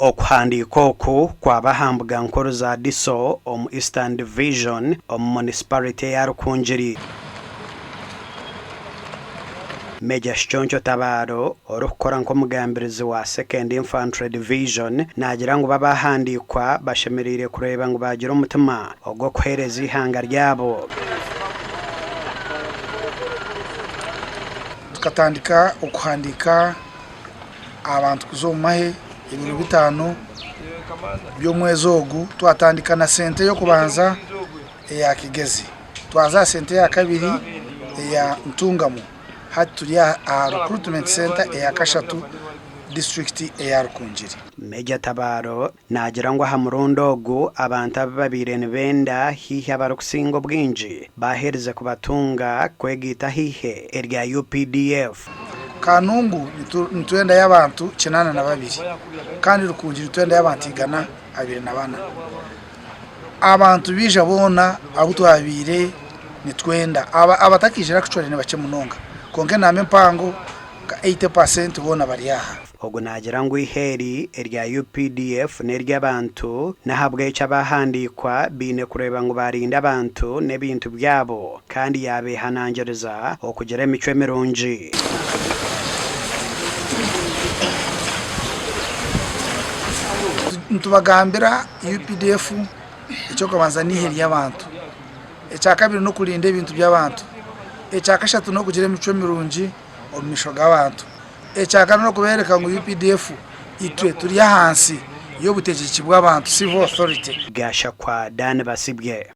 okuhandika oku kwabahambwa nkuru za Diso omu Eastern Division omu municipality ya Rukungiri. Major Shoncho Tabaro orukora nk'omugambirizi wa 2nd Infantry Division nagira ngo babahandikwa bashemerire kureba ngo bagira umutima ogwo kuhereza ihanga ryabo. Tukatandika okuhandika abantu kuzomahe ibiro bitano by'omwezi ogu twatandika na sente yo kubanza ya Kigezi, twaza sente ya kabiri ya Ntungamu, hati turi a recruitment center ya Kashatu district ya Rukungiri. Major Tabaro nagira ngo hamurundo ogu abantu babire nibenda hihe abarukusingo bwinji bahereze kubatunga kwegita hihe erya UPDF. Kanungu nitwenda y'abantu 82 kandi Rukungiri twenda y'abantu 124. Abantu bija bona abo twabire nitwenda abatakijira actually ne bace munonga konke name mpango ka 80% bona bari aha. Ogu nagira ngo iheri erya UPDF nerya abantu nahabwe icyabahandikwa bine kureba ngo barinda abantu nebintu byabo kandi yabehanangereza okugera imico mirungi. Ntubagambira UPDF icyo kubanza niheri y'abantu, icya kabiri no kurinda ibintu by'abantu, icya kashatu no kugira imico mirungi omisho g'abantu, icya kane no kubereka ngo UPDF itwe turi hansi yo butegetsi bw'abantu, civil authority. Gasha kwa Dan Basibye.